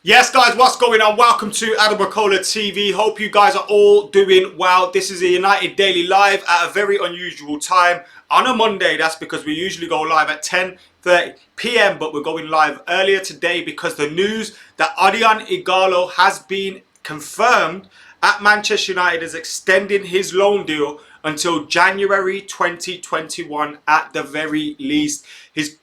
Yes, guys, what's going on? Welcome to AdamMcKola TV. Hope you guys are all doing well. This is a United Daily Live at a very unusual time on a Monday. That's because we usually go live at 10:30 p.m. but we're going live earlier today because the news that Odion Ighalo has been confirmed at Manchester United is extending his loan deal until January 2021 at the very least. His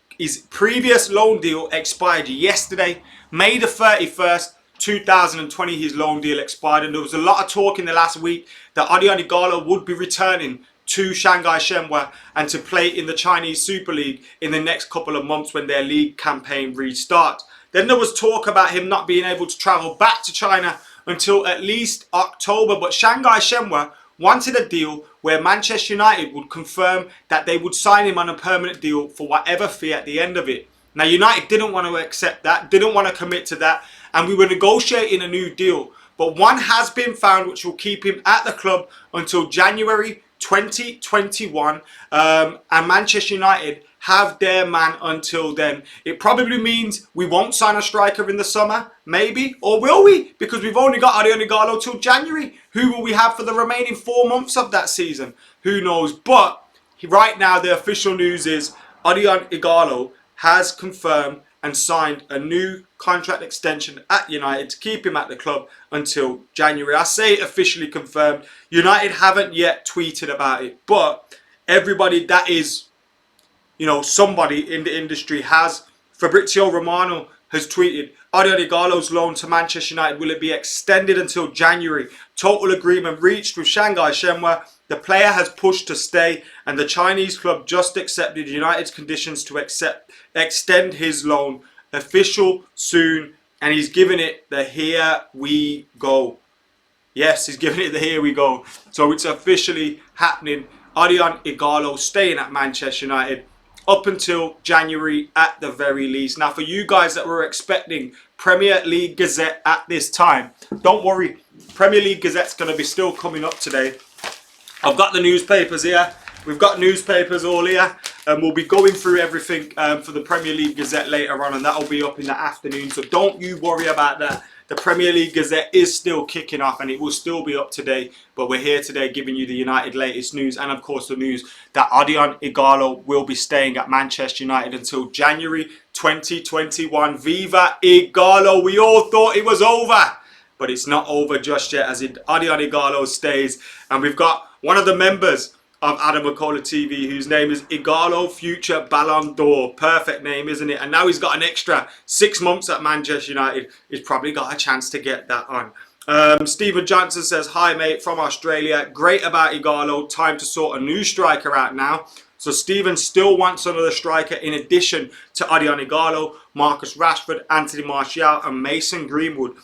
previous loan deal expired yesterday, May the 31st, 2020. His loan deal expired, and there was a lot of talk in the last week that Odion Ighalo would be returning to Shanghai Shenhua and to play in the Chinese Super League in the next couple of months when their league campaign restarts. Then there was talk about him not being able to travel back to China until at least October, but Shanghai Shenhua wanted a deal where Manchester United would confirm that they would sign him on a permanent deal for whatever fee at the end of it. Now, United didn't want to accept that, didn't want to commit to that, and we were negotiating a new deal. But one has been found which will keep him at the club until January 2021, and Manchester United have their man until then. It probably means we won't sign a striker in the summer, maybe, or will we? Because we've only got Odion Ighalo till January. Who will we have for the remaining 4 months of that season? Who knows? But right now, the official news is Odion Ighalo has confirmed and signed a new contract extension at United to keep him at the club until January. I say officially confirmed. United haven't yet tweeted about it, but everybody that is, somebody in the industry has. Fabrizio Romano has tweeted, Odion Ighalo's loan to Manchester United, will it be extended until January? Total agreement reached with Shanghai Shenhua. The player has pushed to stay, and the Chinese club just accepted United's conditions to extend his loan. Official soon, and he's giving it the here we go. Yes, he's giving it the here we go. So it's officially happening. Odion Ighalo staying at Manchester United up until January at the very least. Now, for you guys that were expecting Premier League Gazette at this time, don't worry. Premier League Gazette's going to be still coming up today. I've got the newspapers here. We've got newspapers all here. And we'll be going through everything for the Premier League Gazette later on. And that'll be up in the afternoon. So don't you worry about that. The Premier League Gazette is still kicking off and it will still be up today. But we're here today giving you the United latest news. And of course the news that Odion Ighalo will be staying at Manchester United until January 2021. Viva Ighalo. We all thought it was over. But it's not over just yet as Odion Ighalo stays. And we've got one of the members of AdamMcKola TV, whose name is Ighalo Future Ballon d'Or. Perfect name, isn't it? And now he's got an extra 6 months at Manchester United. He's probably got a chance to get that on. Stephen Johnson says, hi mate, from Australia. Great about Ighalo. Time to sort a new striker out now. So Stephen still wants another striker in addition to Odion Ighalo, Marcus Rashford, Anthony Martial and Mason Greenwood.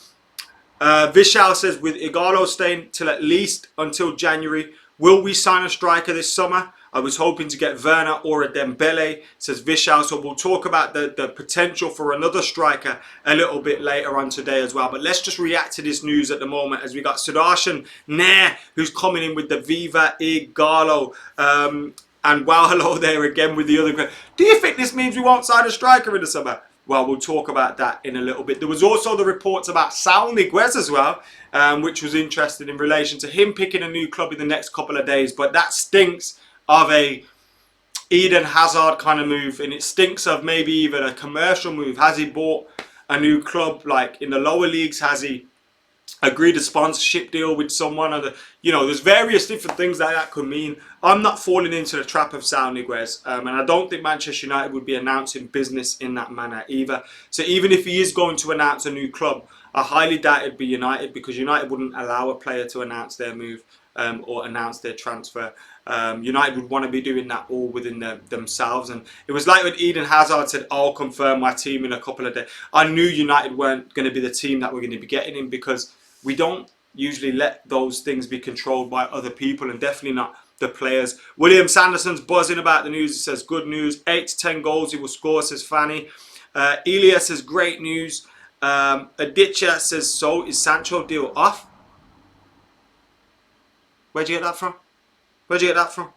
Vishal says, with Ighalo staying till at least until January, will we sign a striker this summer? I was hoping to get Werner or a Dembele, says Vishal. So we'll talk about the potential for another striker a little bit later on today as well. But let's just react to this news at the moment as we got Sudarshan Nair, who's coming in with the Viva Ighalo. And wow, hello there again with the other. Do you think this means we won't sign a striker in the summer? Well, we'll talk about that in a little bit. There was also the reports about Saul Niguez as well, which was interesting in relation to him picking a new club in the next couple of days. But that stinks of a Eden Hazard kind of move, and it stinks of maybe even a commercial move. Has he bought a new club like in the lower leagues? Has he agreed a sponsorship deal with someone? Or there's various different things that could mean. I'm not falling into the trap of Saul Niguez, and I don't think Manchester United would be announcing business in that manner either. So even if he is going to announce a new club, I highly doubt it'd be United, because United wouldn't allow a player to announce their move or announce their transfer. United would want to be doing that all within themselves. And it was like when Eden Hazard said, I'll confirm my team in a couple of days. I knew United weren't going to be the team that we're going to be getting in, because we don't usually let those things be controlled by other people, and definitely not the players. William Sanderson's buzzing about the news. He says, good news. 8 to 10 goals he will score, says Fanny. Elia says, great news. Aditya says, so is Sancho deal off? Where'd you get that from? Where'd you get that from?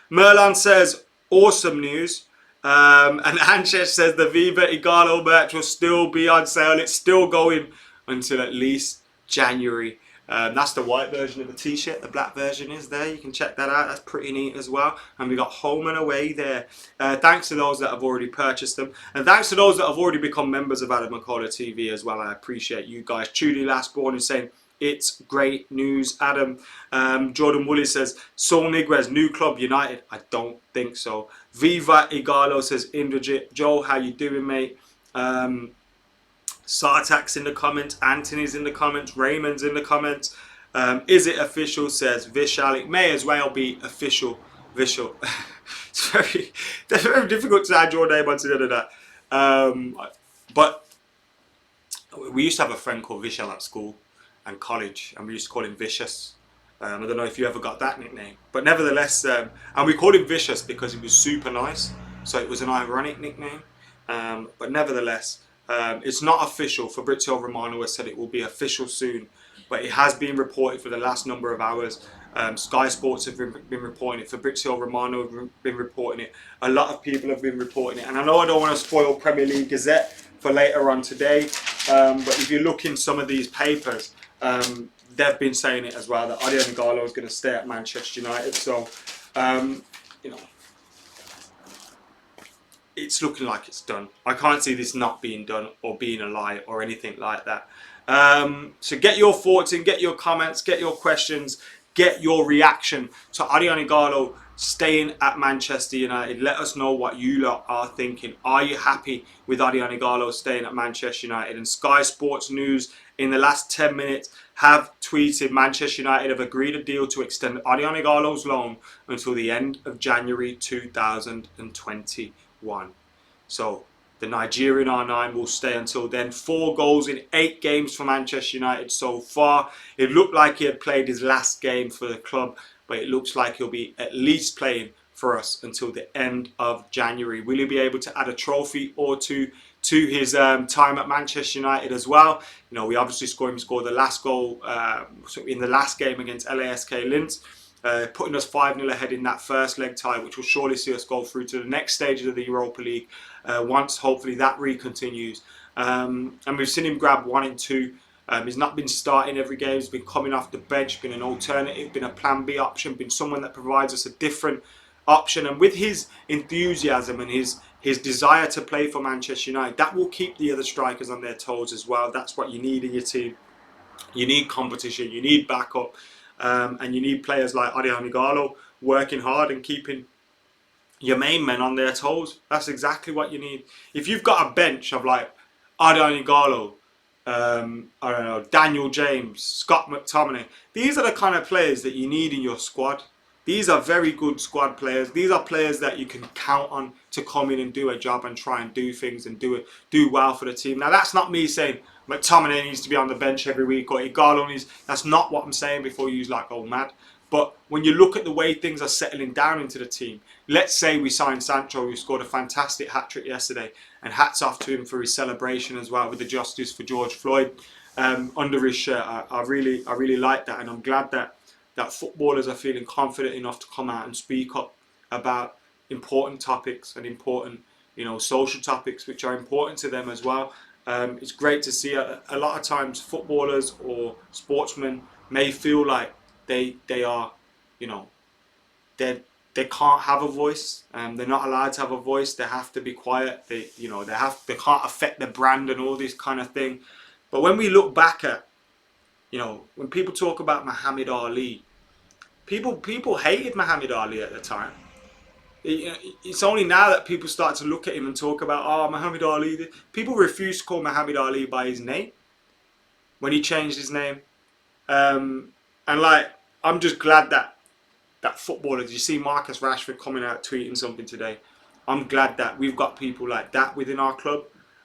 Merlon says, awesome news. And Anshesh says the Viva Ighalo merch will still be on sale. It's still going until at least January. That's the white version of the t-shirt. The black version is there. You can check that out. That's pretty neat as well. And we got home and away there. Thanks to those that have already purchased them. And thanks to those that have already become members of AdamMcKola TV as well. I appreciate you guys. Truly Lastborn is saying, it's great news, Adam. Jordan Woolley says, Saul Niguez, new club, United. I don't think so. Viva Ighalo says, Indrajit. Joe, how you doing, mate? Sartak's in the comments, Anthony's in the comments, Raymond's in the comments. Is it official, says Vishal. It may as well be official. Vishal. It's very difficult to add your name onto the end of that. But we used to have a friend called Vishal at school and college, and we used to call him Vicious. I don't know if you ever got that nickname, but nevertheless, and we called him Vicious because he was super nice, so it was an ironic nickname. But nevertheless, it's not official. Fabrizio Romano has said it will be official soon, but it has been reported for the last number of hours. Sky Sports have been reporting it. Fabrizio Romano have been reporting it. A lot of people have been reporting it. And I know I don't want to spoil Premier League Gazette for later on today, but if you look in some of these papers, they've been saying it as well, that Odion Ighalo is going to stay at Manchester United. So, you know, it's looking like it's done. I can't see this not being done or being a lie or anything like that. So get your thoughts in, get your comments, get your questions, get your reaction to Odion Ighalo staying at Manchester United. Let us know what you lot are thinking. Are you happy with Odion Ighalo staying at Manchester United? And Sky Sports News in the last 10 minutes have tweeted Manchester United have agreed a deal to extend Odion Ighalo's loan until the end of January 2021. So the Nigerian R9 will stay until then. 4 goals in 8 games for Manchester United so far. It looked like he had played his last game for the club, but it looks like he'll be at least playing for us until the end of January. Will he be able to add a trophy or two to his time at Manchester United as well? You know, we obviously saw him score the last goal in the last game against LASK Linz, putting us 5-0 ahead in that first leg tie, which will surely see us go through to the next stages of the Europa League once hopefully that continues. And we've seen him grab 1 and 2. He's not been starting every game. He's been coming off the bench, been an alternative, been a plan B option, been someone that provides us a different option. And with his enthusiasm and his desire to play for Manchester United, that will keep the other strikers on their toes as well. That's what you need in your team. You need competition, you need backup, and you need players like Odion Ighalo working hard and keeping your main men on their toes. That's exactly what you need. If you've got a bench of like Odion Ighalo, I don't know, Daniel James, Scott McTominay, these are the kind of players that you need in your squad. These are very good squad players. These are players that you can count on to come in and do a job and try and do things and do well for the team. Now, that's not me saying McTominay needs to be on the bench every week or Ighalo needs. That's not what I'm saying before you like go mad. But when you look at the way things are settling down into the team, let's say we signed Sancho, who scored a fantastic hat-trick yesterday, and hats off to him for his celebration as well with the justice for George Floyd under his shirt. I really like that, and I'm glad that footballers are feeling confident enough to come out and speak up about important topics and important, you know, social topics which are important to them as well. It's great to see a lot of times footballers or sportsmen may feel like they are, you know, they can't have a voice. They're not allowed to have a voice. They have to be quiet. They can't affect the brand and all this kind of thing. But when we look back at, you know, when people talk about Muhammad Ali, people hated Muhammad Ali at the time. It's only now that people start to look at him and talk about, oh, Muhammad Ali. People refuse to call Muhammad Ali by his name when he changed his name. And like, I'm just glad that footballers, you see Marcus Rashford coming out tweeting something today. I'm glad that we've got people like that within our club.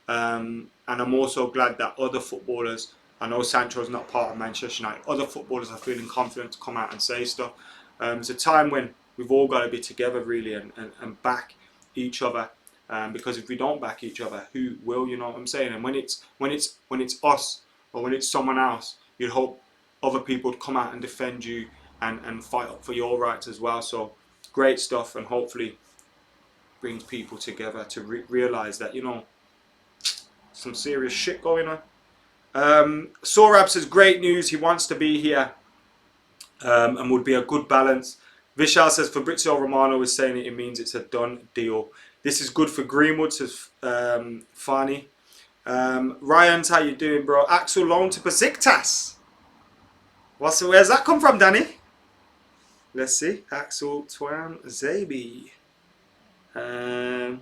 And I'm also glad that other footballers, I know Sancho's not part of Manchester United, other footballers are feeling confident to come out and say stuff. It's a time when we've all got to be together really and back each other. Because if we don't back each other, who will? You know what I'm saying? And when it's us or when it's someone else, you'd hope other people would come out and defend you and fight up for your rights as well. So great stuff, and hopefully brings people together to realise that, you know, some serious shit going on. Sorab says, great news. He wants to be here and would be a good balance. Vishal says, Fabrizio Romano is saying it means it's a done deal. This is good for Greenwood, says Fani. Ryan's, how you doing, bro? Axel loan to Besiktas. Where's that come from, Danny? Let's see. Axel Tuanzebe. Do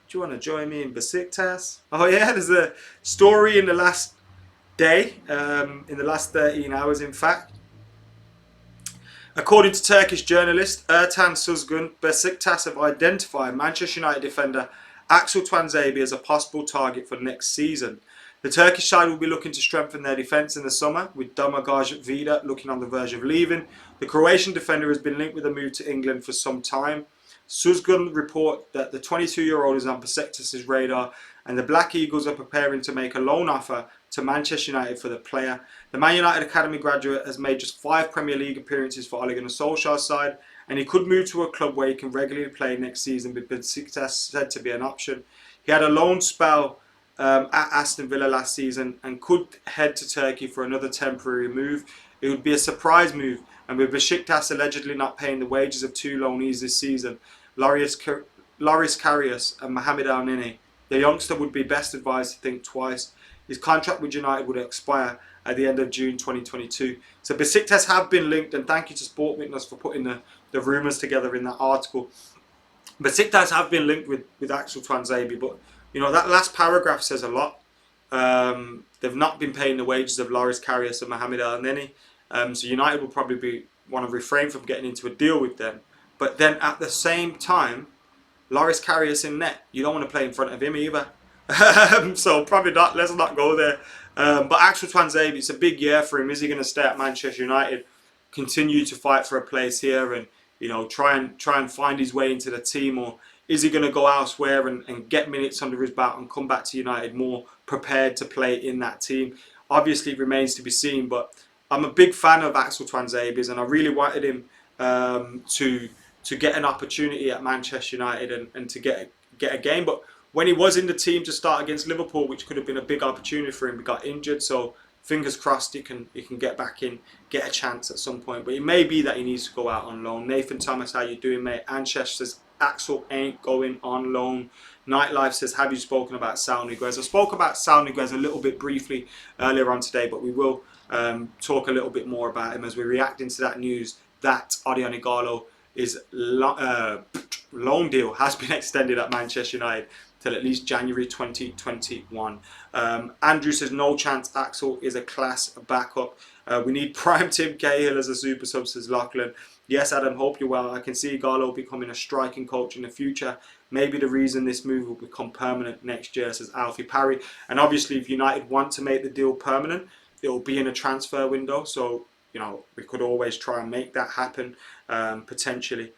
you want to join me in Besiktas? Oh yeah, there's a story in the last day, in the last 13 hours in fact. According to Turkish journalist Ertan Suzgun, Besiktas have identified Manchester United defender Axel Tuanzebe as a possible target for next season. The Turkish side will be looking to strengthen their defence in the summer, with Domagoj Vida looking on the verge of leaving. The Croatian defender has been linked with a move to England for some time. Suzgun report that the 22-year-old is on Besiktas' radar, and the Black Eagles are preparing to make a loan offer to Manchester United for the player. The Man United Academy graduate has made just 5 Premier League appearances for Ole Gunnar Solskjaer's side, and he could move to a club where he can regularly play next season, with Besiktas said to be an option. He had a loan spell at Aston Villa last season and could head to Turkey for another temporary move. It would be a surprise move, and with Besiktas allegedly not paying the wages of 2 loanees this season, Loris Karius and Mohamed El Neni, the youngster would be best advised to think twice. His contract with United would expire at the end of June 2022. So Besiktas have been linked, and thank you to Sport Witness for putting the rumours together in that article. Besiktas have been linked with Axel Tuanzebe, but you know that last paragraph says a lot. They've not been paying the wages of Loris Karius and Mohamed El Neni, so United will probably want to refrain from getting into a deal with them. But then at the same time, Loris Karius in net, you don't want to play in front of him either. So probably not. Let's not go there. But Axel Tuanzebe, it's a big year for him. Is he going to stay at Manchester United, continue to fight for a place here, and you know try and find his way into the team, or is he going to go elsewhere and get minutes under his belt and come back to United more prepared to play in that team? Obviously, it remains to be seen. But I'm a big fan of Axel Tuanzebe's, and I really wanted him to get an opportunity at Manchester United and to get a game. But when he was in the team to start against Liverpool, which could have been a big opportunity for him, he got injured. So fingers crossed he can get back in, get a chance at some point. But it may be that he needs to go out on loan. Nathan Thomas, how you doing, mate? Anshesh says Axel ain't going on loan. Nightlife says, have you spoken about Saul Niguez? I spoke about Saul Niguez a little bit briefly earlier on today, but we will talk a little bit more about him as we react into that news that Odion Ighalo his loan deal has been extended at Manchester United till at least January 2021. Andrew says, no chance Axel is a class backup. We need prime Tim Cahill as a super sub, says Lachlan. Yes, Adam, hope you're well. I can see Ighalo becoming a striking coach in the future. Maybe the reason this move will become permanent next year, says Alfie Parry. And obviously, if United want to make the deal permanent, it will be in a transfer window. So, you know, we could always try and make that happen, potentially.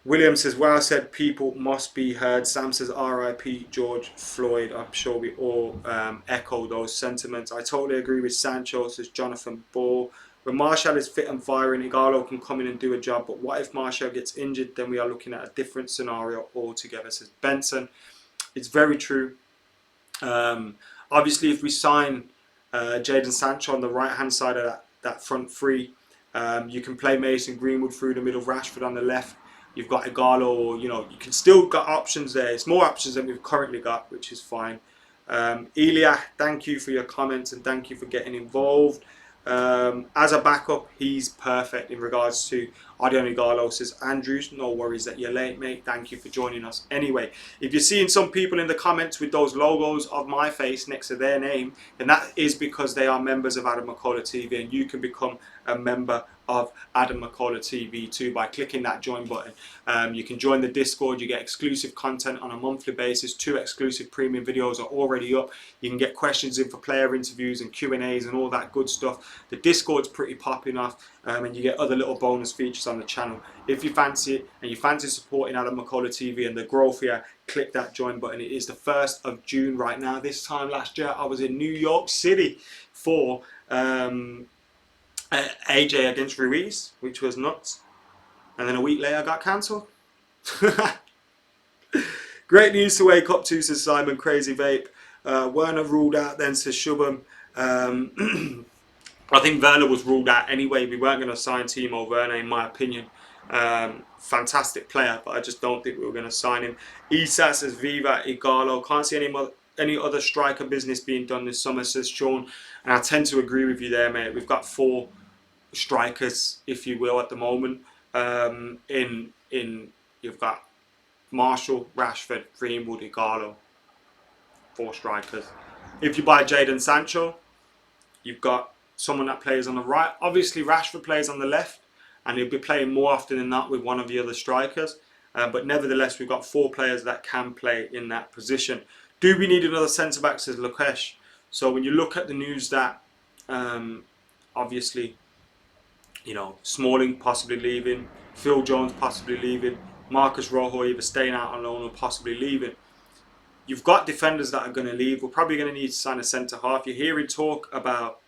William says, well said, people must be heard. Sam says, RIP George Floyd. I'm sure we all echo those sentiments. I totally agree with Sancho, says Jonathan Ball. When Martial is fit and firing, Ighalo can come in and do a job. But what if Martial gets injured? Then we are looking at a different scenario altogether, says Benson. It's very true. Obviously, if we sign Jadon Sancho on the right-hand side of that front three, you can play Mason Greenwood through the middle, Rashford on the left. You've got Ighalo, or, you know, you can still got options there. It's more options than we've currently got, which is fine. Elia, thank you for your comments and thank you for getting involved. As a backup, he's perfect in regards to Odion Ighalo, says Andrews. No worries that you're late, mate. Thank you for joining us. Anyway, if you're seeing some people in the comments with those logos of my face next to their name, then that is because they are members of AdamMcKola TV, and you can become a member of AdamMcKola TV too by clicking that join button. You can join the Discord. You get exclusive content on a monthly basis. 2 exclusive premium videos are already up. You can get questions in for player interviews and Q&As and all that good stuff. The Discord's pretty popping off, and you get other little bonus features on the channel. If you fancy it and you fancy supporting AdamMcKola TV and the growth here, click that join button. It is the 1st of June right now. This time last year I was in New York City for AJ against Ruiz, which was nuts. And then a week later I got cancelled. Great news to wake up to, says Simon Crazy Vape. Werner ruled out then, says Shubham. I think Werner was ruled out anyway. We weren't going to sign Timo Werner, in my opinion. Fantastic player, but I just don't think we were going to sign him. Isa says Viva Ighalo. Can't see any other striker business being done this summer, says Sean. And I tend to agree with you there, mate. We've got 4 strikers, if you will, at the moment. You've got Marshall, Rashford, Greenwood, Ighalo. 4 strikers. If you buy Jadon Sancho, you've got someone that plays on the right. Obviously, Rashford plays on the left, and he'll be playing more often than not with one of the other strikers. But nevertheless, we've got 4 players that can play in that position. Do we need another centre-back, says Lukesh? So when you look at the news that, obviously, you know, Smalling possibly leaving, Phil Jones possibly leaving, Marcus Rojo either staying out on loan or possibly leaving. You've got defenders that are going to leave. We're probably going to need to sign a centre half. You're hearing talk about.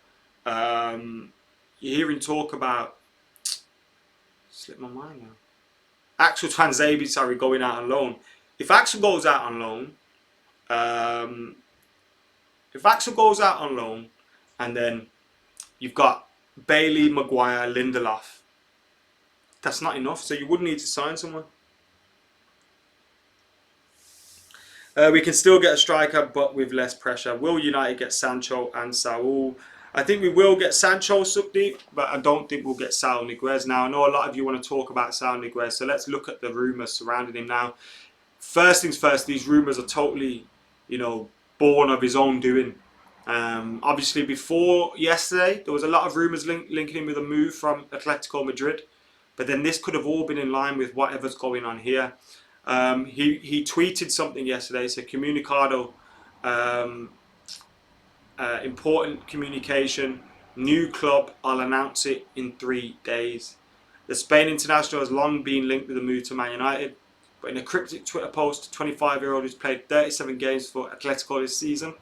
Slipped my mind now. Axel Tuanzebe, sorry, going out on loan. If Axel goes out on loan, and then you've got Bailey, Maguire, Lindelof, that's not enough. So you would need to sign someone. We can still get a striker, but with less pressure. Will United get Sancho and Saul? I think we will get Sancho Sukdeep, but I don't think we'll get Saul Niguez. Now, I know a lot of you want to talk about Saul Niguez, so let's look at the rumours surrounding him now. First things first, these rumours are totally, you know, born of his own doing. Obviously, before yesterday, there was a lot of rumours linking him with a move from Atletico Madrid, but then this could have all been in line with whatever's going on here. He tweeted something yesterday, said Comunicado, important communication, new club, I'll announce it in 3 days. The Spain international has long been linked with a move to Man United, but in a cryptic Twitter post, the 25-year-old who's played 37 games for Atletico this season,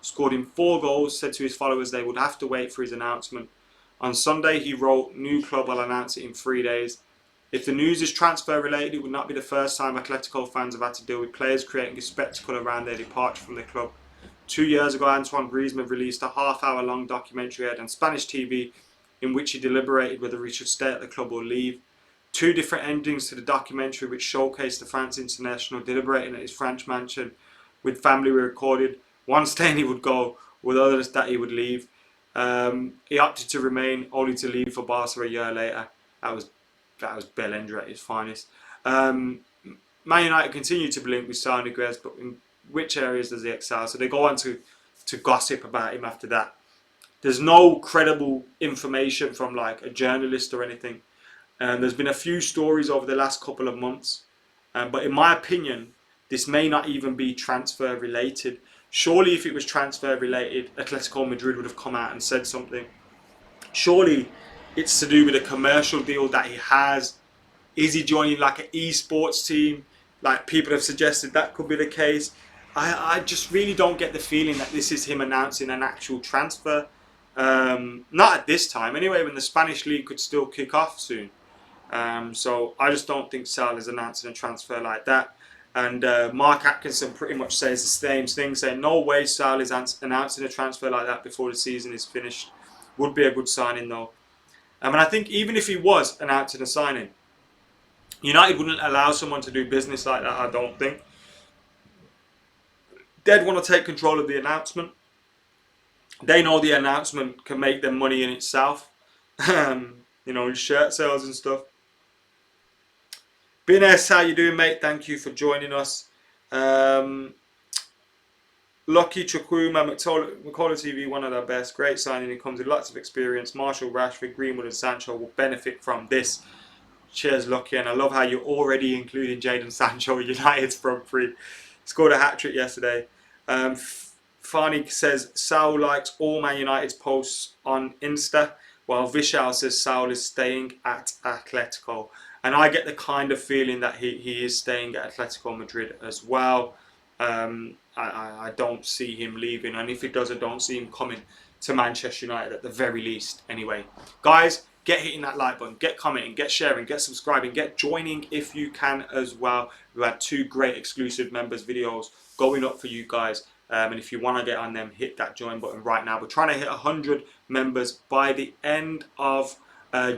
scored in 4 goals, said to his followers they would have to wait for his announcement. On Sunday, he wrote, new club, I'll announce it in 3 days. If the news is transfer related, it would not be the first time Atletico fans have had to deal with players creating a spectacle around their departure from the club. 2 years ago, Antoine Griezmann released a half-hour-long documentary aired on Spanish TV in which he deliberated whether he should stay at the club or leave. 2 different endings to the documentary which showcased the France international deliberating at his French mansion with family were recorded. One saying he would go, with others that he would leave. He opted to remain, only to leave for Barca a year later. That was Bellinger at his finest. Man United continue to be linked with Saul Niguez, but in which areas does he excel? So they go on to gossip about him after that. There's no credible information from like a journalist or anything. There's been a few stories over the last couple of months, but in my opinion, this may not even be transfer related. Surely if it was transfer related, Atletico Madrid would have come out and said something. Surely it's to do with a commercial deal that he has. Is he joining like an esports team? Like people have suggested that could be the case. I just really don't get the feeling that this is him announcing an actual transfer. Not at this time anyway, when the Spanish league could still kick off soon. So I just don't think Saul is announcing a transfer like that. And Mark Atkinson pretty much says the same thing, saying no way Saul is announcing a transfer like that before the season is finished. Would be a good signing though. And I think even if he was announcing a signing, United wouldn't allow someone to do business like that, I don't think. They'd want to take control of the announcement. They know the announcement can make them money in itself. You know, shirt sales and stuff. BNS, how you doing, mate? Thank you for joining us. Lucky Chukwuma, McKola TV, one of their best. Great signing. He comes with lots of experience. Marshall, Rashford, Greenwood and Sancho will benefit from this. Cheers, Lucky. And I love how you're already including Jadon Sancho, United's front three. Scored a hat-trick yesterday. Farney says Saul likes all Man United's posts on Insta, while Vishal says Saul is staying at Atletico. And I get the kind of feeling that he is staying at Atletico Madrid as well. I don't see him leaving, and if he does, I don't see him coming to Manchester United at the very least. Anyway, guys, get hitting that like button, get commenting, get sharing, get subscribing, get joining if you can as well. We had 2 great exclusive members videos going up for you guys And if you want to get on them, hit that join button right now. We're trying to hit 100 members by the end of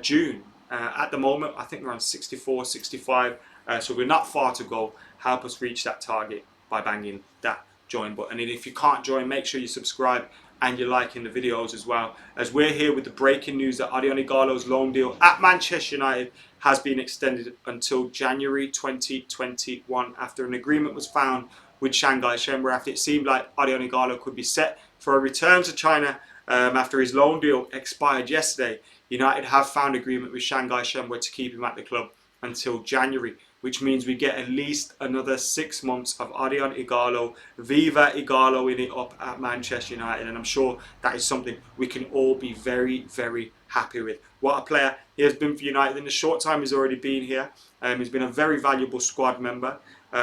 June. At the moment, I think we're on 64, 65. So we're not far to go. Help us reach that target by banging that join button. And if you can't join, make sure you subscribe and you're liking the videos as well, as we're here with the breaking news that Odion Ighalo's loan deal at Manchester United has been extended until January 2021 after an agreement was found with Shanghai Shenhua after it seemed like Odion Ighalo could be set for a return to China after his loan deal expired yesterday. United have found agreement with Shanghai Shenhua to keep him at the club until January, which means we get at least another 6 months of Odion Ighalo, Viva Ighalo in it up at Manchester United, and I'm sure that is something we can all be very, very happy with. What a player he has been for United in the short time he's already been here. He's been a very valuable squad member.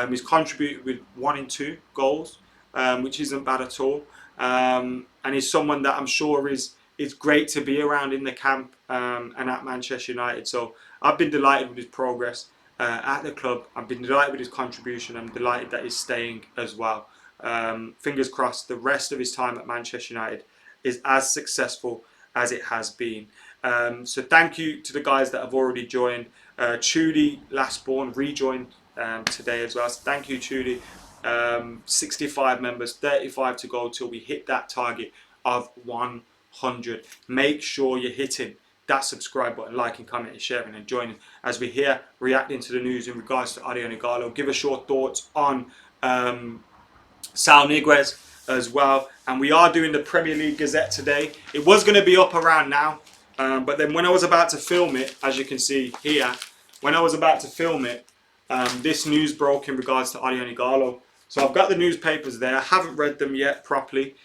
He's contributed with 1 and 2 goals, which isn't bad at all, and he's someone that I'm sure is great to be around in the camp and at Manchester United. So I've been delighted with his progress at the club. I've been delighted with his contribution. I'm delighted that he's staying as well. Fingers crossed the rest of his time at Manchester United is as successful as it has been. So thank you to the guys that have already joined. Chudy Lastborn rejoined today as well. So thank you, Chudy. 65 members, 35 to go till we hit that target of 100. Make sure you're hitting that subscribe button, liking, commenting, sharing and joining as we're here reacting to the news in regards to Odion Ighalo. Give us your thoughts on Saul Niguez as well. And we are doing the Premier League Gazette today. It was going to be up around now, but then when I was about to film it, as you can see here, when I was about to film it, this news broke in regards to Odion Ighalo. So I've got the newspapers there. I haven't read them yet properly.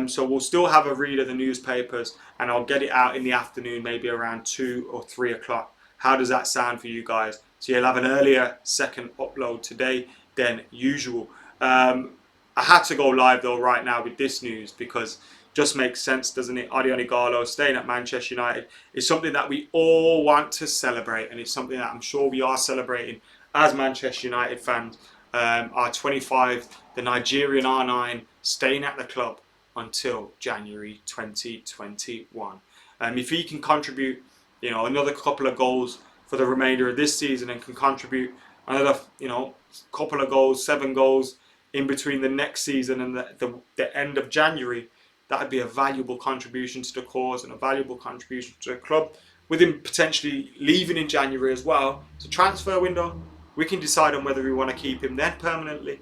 So we'll still have a read of the newspapers and I'll get it out in the afternoon, maybe around 2 or 3 o'clock. How does that sound for you guys? So you'll have an earlier second upload today than usual. I had to go live though right now with this news because it just makes sense, doesn't it? Odion Ighalo staying at Manchester United is something that we all want to celebrate, and it's something that I'm sure we are celebrating as Manchester United fans. R25, the Nigerian R9, staying at the club until January 2021. If he can contribute, another couple of goals for the remainder of this season and can contribute another, couple of goals, 7 goals in between the next season and the end of January, that would be a valuable contribution to the cause and a valuable contribution to the club. With him potentially leaving in January as well, it's a transfer window. We can decide on whether we want to keep him then permanently,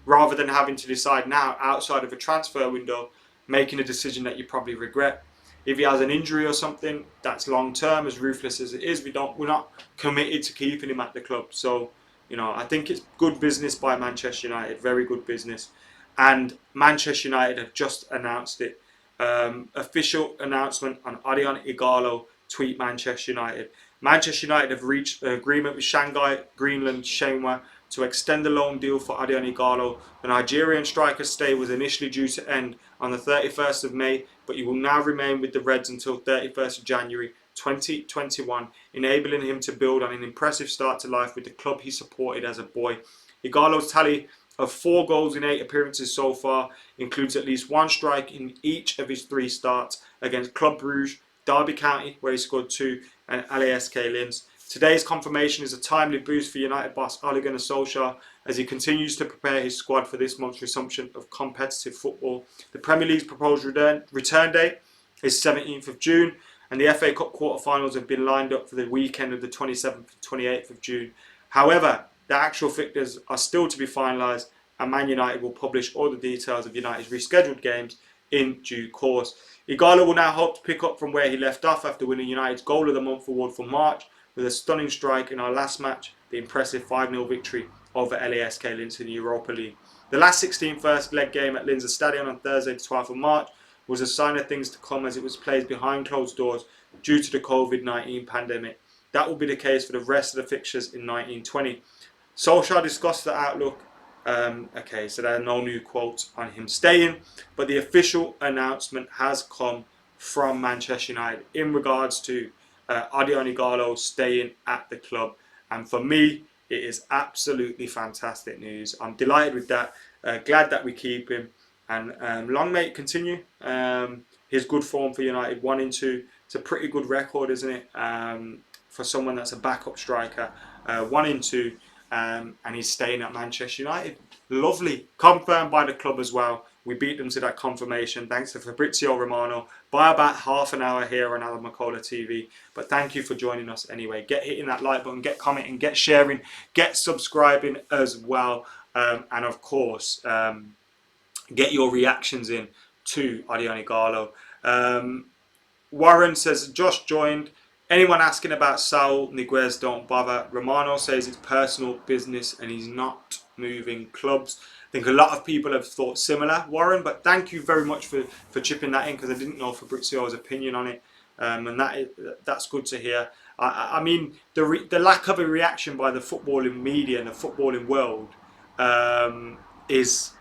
rather than having to decide now outside of a transfer window, making a decision that you probably regret. If he has an injury or something that's long term, as ruthless as it is, we're not committed to keeping him at the club. So, I think it's good business by Manchester United, very good business. And Manchester United have just announced it. Official announcement on Odion Ighalo, tweet Manchester United. Manchester United have reached an agreement with Shanghai Greenland Shenhua to extend the loan deal for Odion Ighalo. The Nigerian striker's stay was initially due to end on the 31st of May, but he will now remain with the Reds until 31st of January 2021, enabling him to build on an impressive start to life with the club he supported as a boy. Ighalo's tally of 4 goals in 8 appearances so far includes at least 1 strike in each of his 3 starts against Club Brugge, Derby County, where he scored 2, and LASK Linz. Today's confirmation is a timely boost for United boss Ole Gunnar Solskjaer as he continues to prepare his squad for this month's resumption of competitive football. The Premier League's proposed return date is 17th of June, and the FA Cup quarter-finals have been lined up for the weekend of the 27th and 28th of June. However, the actual fixtures are still to be finalised, and Man United will publish all the details of United's rescheduled games in due course. Ighalo will now hope to pick up from where he left off after winning United's Goal of the Month award for March with a stunning strike in our last match, the impressive 5-0 victory over LASK Linz in the Europa League. The last 16 first leg game at Linz Stadion on Thursday the 12th of March was a sign of things to come as it was played behind closed doors due to the COVID-19 pandemic. That will be the case for the rest of the fixtures in 1920. Solskjaer discussed the outlook. So there are no new quotes on him staying, but the official announcement has come from Manchester United in regards to Odion Ighalo staying at the club, and for me it is absolutely fantastic news. I'm delighted with that, glad that we keep him, And long may it continue. His good form for United, 1-2. It's a pretty good record, isn't it? For someone that's a backup striker, 1-2, and he's staying at Manchester United. Lovely, confirmed by the club as well. We beat them to that confirmation thanks to Fabrizio Romano by about half an hour here on AdamMcKola TV. But thank you for joining us anyway. Get hitting that like button, get commenting, get sharing, get subscribing as well, and of course, get your reactions in to Odion Ighalo. Warren says, just joined. Anyone asking about Saul Niguez, don't bother. Romano says it's personal business and he's not moving clubs. I think a lot of people have thought similar, Warren, but thank you very much for chipping that in, because I didn't know Fabrizio's opinion on it, and that's good to hear. I mean, the lack of a reaction by the footballing media and the footballing world is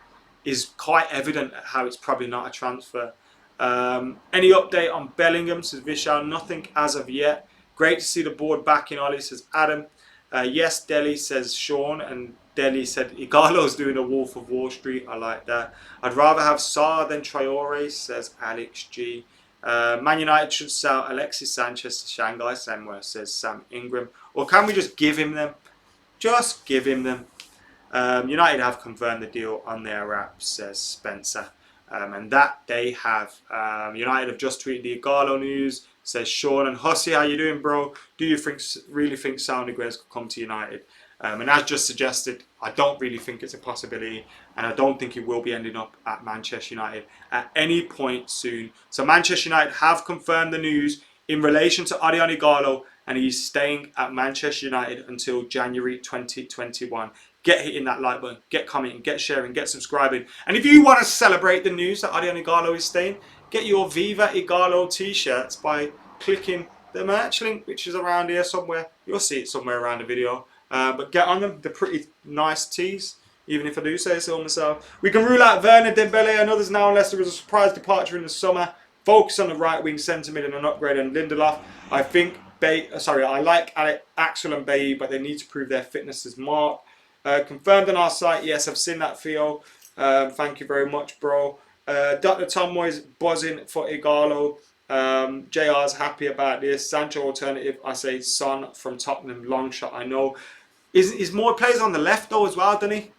quite evident at how it's probably not a transfer. Any update on Bellingham, says Vishal? Nothing as of yet. Great to see the board back in Ollie, says Adam. Yes, Delhi, says Sean, and Delhi said Ighalo's doing a Wolf of Wall Street. I like that. I'd rather have Sarr than Traore, says Alex G. Man United should sell Alexis Sanchez to Shanghai Senwa, says Sam Ingram. Or can we just give him them? Just give him them. United have confirmed the deal on their app, says Spencer. And that they have. United have just tweeted the Ighalo news, says Sean. And Hussey, how you doing, bro? Do you really think Saul Niguez could come to United? And as just suggested, I don't really think it's a possibility, and I don't think he will be ending up at Manchester United at any point soon. So Manchester United have confirmed the news in relation to Odion Ighalo, and he's staying at Manchester United until January 2021. Get hitting that like button, get commenting, get sharing, get subscribing. And if you want to celebrate the news that Odion Ighalo is staying, get your Viva Ighalo t-shirts by clicking the merch link, which is around here somewhere. You'll see it somewhere around the video. But get on them, they're pretty nice tees, even if I do say so myself. We can rule out Werner, Dembele and others now unless there is a surprise departure in the summer. Focus on the right wing centre mid and an upgrade on Lindelof. I think I like Axel and Bailly, but they need to prove their fitness as Mark. Confirmed on our site, yes, I've seen that, Theo. Thank you very much, bro. Dr. Tom Moyes buzzing for Ighalo. JR's happy about this. Sancho alternative, I say Son from Tottenham, long shot, I know. Is more plays on the left though as well, doesn't he?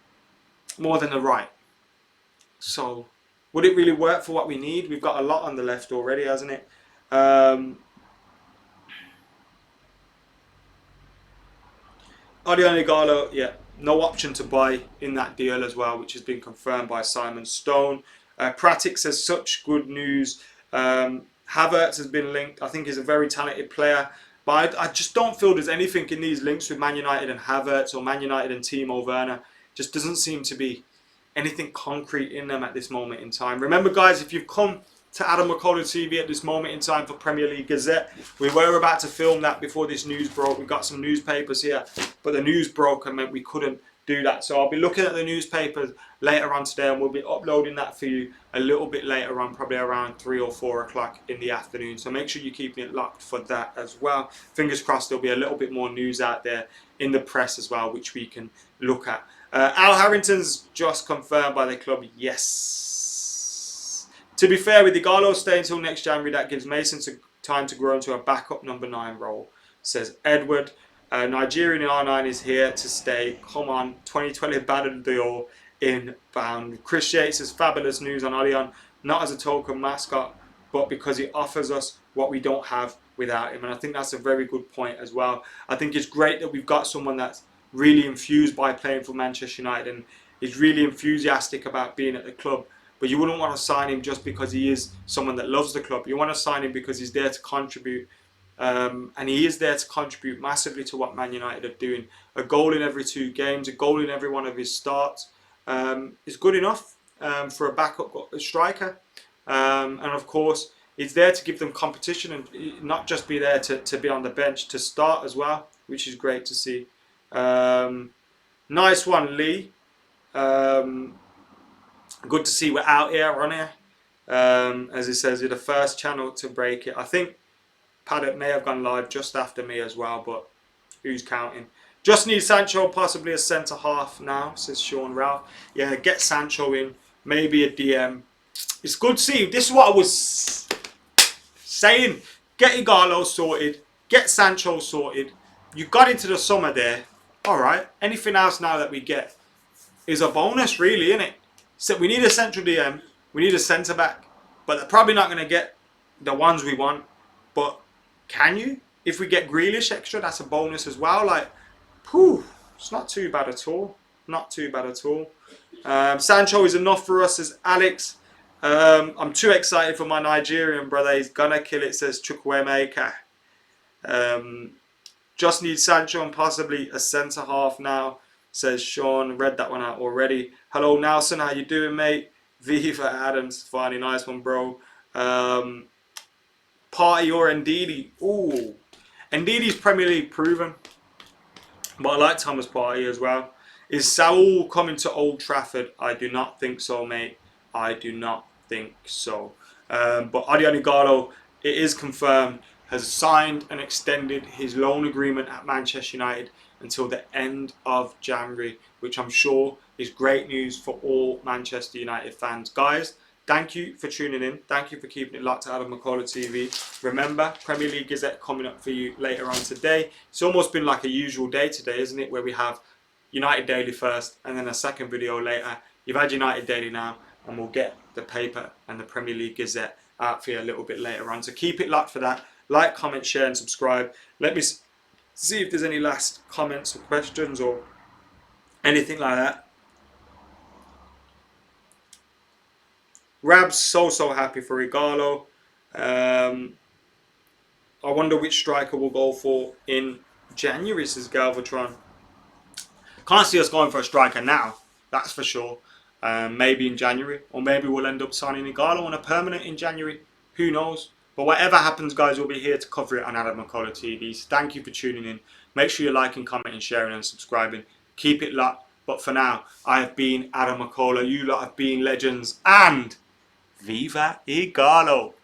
More than the right. So, would it really work for what we need? We've got a lot on the left already, hasn't it? Odion Ighalo, yeah, no option to buy in that deal as well, which has been confirmed by Simon Stone. Pratic says such good news. Havertz has been linked. I think he's a very talented player. But I just don't feel there's anything in these links with Man United and Havertz or Man United and Timo Werner. Just doesn't seem to be anything concrete in them at this moment in time. Remember, guys, if you've come to AdamMcKola TV at this moment in time for Premier League Gazette, we were about to film that before this news broke. We've got some newspapers here, but the news broke and meant we couldn't do that. So I'll be looking at the newspapers later on today, and we'll be uploading that for you a little bit later on, probably around 3 or 4 o'clock in the afternoon. So make sure you're keeping it locked for that as well. Fingers crossed there'll be a little bit more news out there in the press as well, which we can look at. Al Harrington's just confirmed by the club, yes. To be fair, with Ighalo staying until next January, that gives Mason time to grow into a backup number 9 role, says Edward. Nigerian R9 is here to stay. Come on, 2020 Ballon d'Or inbound. Chris Yates says fabulous news on Odion, not as a token mascot, but because he offers us what we don't have without him. And I think that's a very good point as well. I think it's great that we've got someone that's really infused by playing for Manchester United and is really enthusiastic about being at the club. But you wouldn't want to sign him just because he is someone that loves the club. You want to sign him because he's there to contribute. And he is there to contribute massively to what Man United are doing. A goal in every 2 games, a goal in every one of his starts is good enough for a backup striker. And of course, he's there to give them competition and not just be there to be on the bench, to start as well, which is great to see. Nice one, Lee. Good to see we're out here, on here. As he says, you're the first channel to break it. I think Paddock may have gone live just after me as well, but who's counting? Just need Sancho, possibly a centre-half now, says Sean Ralph. Yeah, get Sancho in. maybe a DM. It's good to see. This is what I was saying. Get Ighalo sorted. Get Sancho sorted. You got into the summer there. All right. Anything else now that we get is a bonus, really, isn't it? So we need a central DM. We need a centre back. But they're probably not going to get the ones we want. But can you? If we get Grealish extra, that's a bonus as well. Like, whew, it's not too bad at all. Not too bad at all. Sancho is enough for us, says Alex. I'm too excited for my Nigerian brother. He's gonna kill it, says Chukwuemeka. Just need Sancho and possibly a centre half now, says Sean. Read that one out already. Hello Nelson, how you doing, mate? Viva Adams, finally, nice one, bro. Party or Ndidi? Ooh, Ndidi's Premier League proven, but I like Thomas Partey as well. Is Saul coming to Old Trafford? I do not think so, mate. I do not think so. But Odion Ighalo, it is confirmed, has signed and extended his loan agreement at Manchester United until the end of January, which I'm sure is great news for all Manchester United fans. Guys, thank you for tuning in. Thank you for keeping it locked to AdamMcKola TV. Remember, Premier League Gazette coming up for you later on today. It's almost been like a usual day today, isn't it? Where we have United Daily first and then a second video later. You've had United Daily now, and we'll get the paper and the Premier League Gazette out for you a little bit later on. So keep it locked for that. Like, comment, share and subscribe. Let me see if there's any last comments or questions or anything like that. Rab's so happy for Ighalo. I wonder which striker we'll go for in January, says Galvatron. Can't see us going for a striker now, that's for sure. Maybe in January, or maybe we'll end up signing Ighalo on a permanent in January. Who knows? But whatever happens, guys, we'll be here to cover it on AdamMcKola TV. So thank you for tuning in. Make sure you're liking, commenting, sharing and subscribing. Keep it locked. But for now, I have been AdamMcKola. You lot have been legends. And Viva Ighalo!